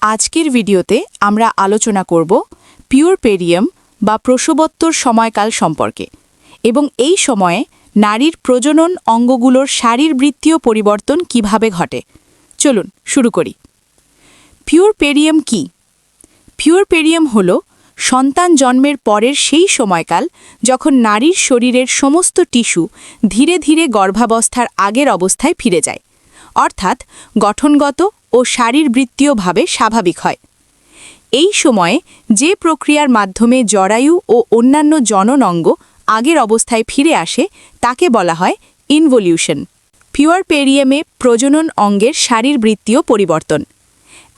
আজকের ভিডিওতে আমরা আলোচনা করব পিউরপেরিয়াম বা প্রসবোত্তর সময়কাল সম্পর্কে এবং এই সময়ে নারীর প্রজনন অঙ্গগুলোর শারীরবৃত্তীয় পরিবর্তন কিভাবে ঘটে। চলুন শুরু করি। পিউরপেরিয়াম কি? পিউরপেরিয়াম হল সন্তান জন্মের পরের সেই সময়কাল যখন নারীর শরীরের সমস্ত টিস্যু ধীরে ধীরে গর্ভাবস্থার আগের অবস্থায় ফিরে যায়, অর্থাৎ গঠনগত ও শারীরবৃত্তীয়ভাবে স্বাভাবিক হয়। এই সময়ে যে প্রক্রিয়ার মাধ্যমে জরায়ু ও অন্যান্য জনন অঙ্গ আগের অবস্থায় ফিরে আসে তাকে বলা হয় ইনভলিউশন। পিউরপেরিয়ামে প্রজনন অঙ্গের শারীরবৃত্তীয় পরিবর্তন।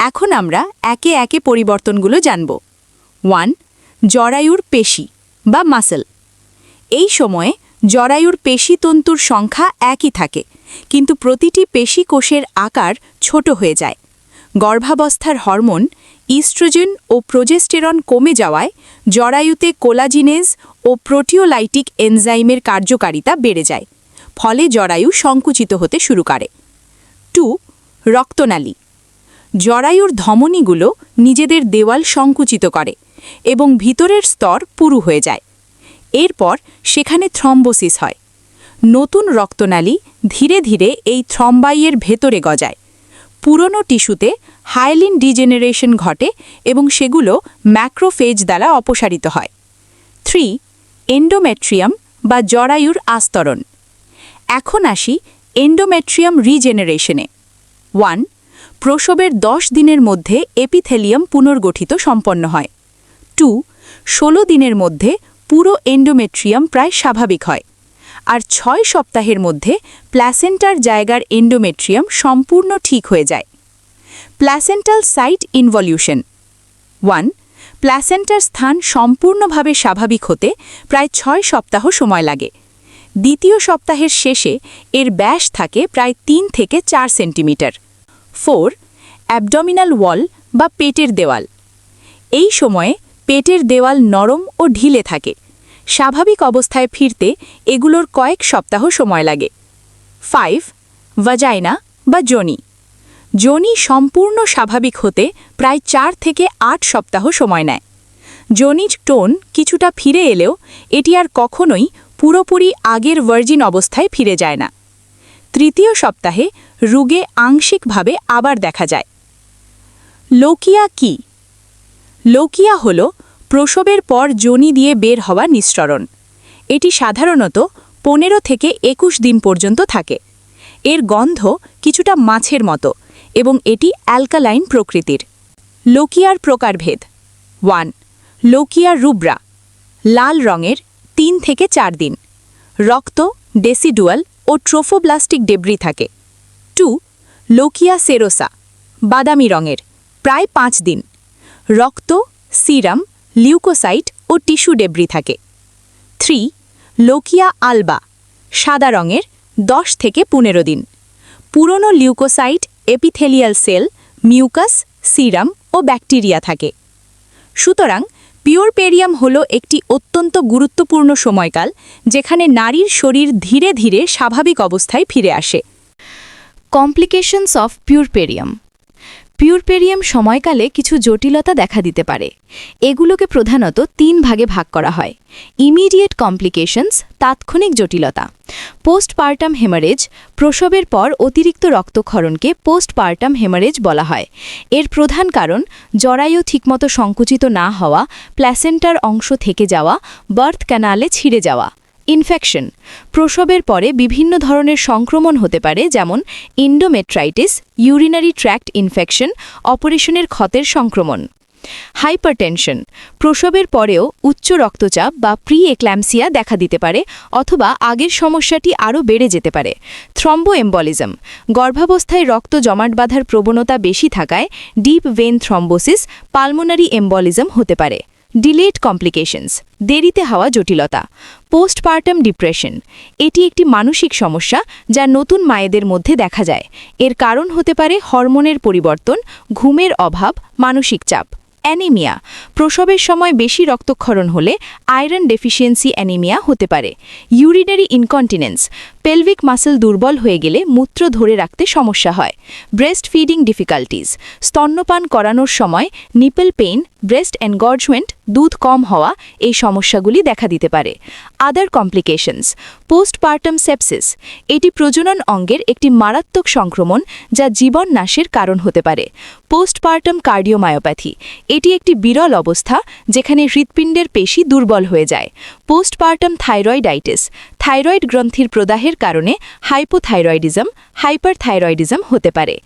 এখন আমরা একে একে পরিবর্তনগুলো জানব। 1. জরায়ুর পেশি বা মাসল। এই সময়ে জরায়ুর পেশিতন্তুর সংখ্যা একই থাকে, কিন্তু প্রতিটি পেশি কোষের আকার ছোট হয়ে যায়। গর্ভাবস্থার হরমোন ইস্ট্রোজেন ও প্রোজেস্টেরন কমে যাওয়ায় জরায়ুতে কোলাজিনেজ ও প্রোটিওলাইটিক এনজাইমের কার্যকারিতা বেড়ে যায়, ফলে জরায়ু সংকুচিত হতে শুরু করে। 2. রক্তনালী। জরায়ুর ধমনীগুলো নিজেদের দেওয়াল সংকুচিত করে এবং ভিতরের স্তর পুরু হয়ে যায়। এরপর সেখানে থ্রম্বোসিস হয়। নতুন রক্তনালী ধীরে ধীরে এই থ্রম্বাইয়ের ভেতরে গজায়। পুরনো টিস্যুতে হাইলিন ডিজেনারেশন ঘটে এবং সেগুলো ম্যাক্রোফেজ দ্বারা অপসারিত হয়। 3. এন্ডোমেট্রিয়াম বা জরায়ুর আস্তরণ। এখন আসি এন্ডোমেট্রিয়াম রিজেনারেশনে। 1. প্রসবের 10 দিনের মধ্যে এপিথেলিয়াম পুনর্গঠিত সম্পন্ন হয়। 2. 16 দিনের মধ্যে পুরো এন্ডোমেট্রিয়াম প্রায় স্বাভাবিক হয়, আর 6 সপ্তাহের মধ্যে প্ল্যাসেন্টার জায়গার এন্ডোমেট্রিয়াম সম্পূর্ণ ঠিক হয়ে যায়। Placental site involution. 1. প্ল্যাসেন্টার স্থান সম্পূর্ণভাবে স্বাভাবিক হতে প্রায় 6 সপ্তাহ সময় লাগে। দ্বিতীয় সপ্তাহের শেষে এর ব্যাস থাকে প্রায় 3 থেকে 4 সেন্টিমিটার। 4. অ্যাবডোমিনাল ওয়াল বা পেটের দেওয়াল। এই সময়ে পেটের দেওয়াল নরম ও ঢিলে থাকে। স্বাভাবিক অবস্থায় ফিরতে এগুলোর কয়েক সপ্তাহ সময় লাগে। 5. ভাজাইনা বা যোনি। যোনি সম্পূর্ণ স্বাভাবিক হতে প্রায় 4 থেকে 8 সপ্তাহ সময় নেয়। যোনিজ টোন কিছুটা ফিরে এলেও এটি আর কখনোই পুরোপুরি আগের ভার্জিন অবস্থায় ফিরে যায় না। তৃতীয় সপ্তাহে রোগে আংশিকভাবে আবার দেখা যায়। লোকিয়া কি? লোকিয়া হল প্রসবের পর যোনি দিয়ে বের হওয়া নিঃসরণ। এটি সাধারণত 15 থেকে 21 দিন পর্যন্ত থাকে। এর গন্ধ কিছুটা মাছের মতো এবং এটি অ্যালকালাইন প্রকৃতির। লোকিয়ার প্রকারভেদ। 1. লোকিয়া রুব্রা, লাল রঙের, 3 থেকে 4 দিন। রক্ত, ডেসিডুয়াল ও ট্রোফোব্লাস্টিক ডেব্রি থাকে। 2. লোকিয়া সেরোসা, বাদামি রঙের, প্রায় 5 দিন। রক্ত, সিরাম, লিউকোসাইট ও টিস্যু ডেব্রি থাকে। 3. লোকিয়া আলবা, সাদা রঙের, 10 থেকে 15 দিন। পুরনো leucocyte, epithelial cell, mucus, serum ও ব্যাকটেরিয়া থাকে। সুতরাং পিউরপেরিয়াম হল একটি অত্যন্ত গুরুত্বপূর্ণ সময়কাল যেখানে নারীর শরীর ধীরে ধীরে স্বাভাবিক অবস্থায় ফিরে আসে। Complications of পিউরপেরিয়াম। পিউরপেরিয়াম সময়কালে কিছু জটিলতা দেখা দিতে পারে। এগুলোকে প্রধানত 3 ভাগে ভাগ করা হয়। ইমিডিয়েট কমপ্লিকেশনস, তাৎক্ষণিক জটিলতা। পোস্টপার্টাম হেমারেজ, প্রসবের পর অতিরিক্ত রক্তক্ষরণকে পোস্টপার্টাম হেমারেজ বলা হয়। এর প্রধান কারণ জরায়ু ঠিকমতো সংকুচিত না হওয়া, প্ল্যাসেন্টার অংশ থেকে যাওয়া, বার্থ ক্যানালে ছিঁড়ে যাওয়া। ইনফেকশন, প্রসবের পরে বিভিন্ন ধরনের সংক্রমণ হতে পারে, যেমন এন্ডোমেট্রাইটিস, ইউরিনারি ট্র্যাক্ট ইনফেকশন, অপারেশনের ক্ষতের সংক্রমণ। হাইপারটেনশন, প্রসবের পরেও উচ্চ রক্তচাপ বা প্রি এক্ল্যাম্পসিয়া দেখা দিতে পারে অথবা আগের সমস্যাটি আরও বেড়ে যেতে পারে। থ্রম্বোএম্বলিজম, গর্ভাবস্থায় রক্ত জমাট বাঁধার প্রবণতা বেশি থাকায় deep vein thrombosis, pulmonary embolism হতে পারে। ডিলেড কমপ্লিকেশনস, দেরিতে হওয়া জটিলতা। পোস্টপার্টাম ডিপ্রেশন, এটি একটি মানসিক সমস্যা যা নতুন মায়েদের মধ্যে দেখা যায়। এর কারণ হতে পারে হরমোনের পরিবর্তন, ঘুমের অভাব, মানসিক চাপ। অ্যানিমিয়া, প্রসবের সময় বেশি রক্তক্ষরণ হলে আয়রন ডেফিসিয়েন্সি অ্যানিমিয়া হতে পারে। ইউরিনারি ইনকন্টিনেন্স, পেলভিক মাসল দুর্বল হয়ে গেলে মূত্র ধরে রাখতে সমস্যা হয়। ব্রেস্ট ফিডিং ডিফিকাল্টিজ, স্তন্যপান করানোর সময় নিপল পেইন, ব্রেস্ট এনগর্জমেন্ট, দুধ কম হওয়া এই সমস্যাগুলি দেখা দিতে পারে। আদার কমপ্লিকেশনস, পোস্টপার্টাম সেপসিস, এটি প্রজনন অঙ্গের একটি মারাত্মক সংক্রমণ যা জীবন নাশের কারণ হতে পারে। পোস্টপার্টাম কার্ডিওমায়োপ্যাথি, এটি একটি বিরল অবস্থা যেখানে হৃৎপিণ্ডের পেশি দুর্বল হয়ে যায়। পোস্টপার্টাম থাইরয়েডাইটিস, থাইরয়েড গ্রন্থির প্রদাহের কারণে হাইপোথাইরয়েডিজম, হাইপারথাইরয়েডিজম হতে পারে।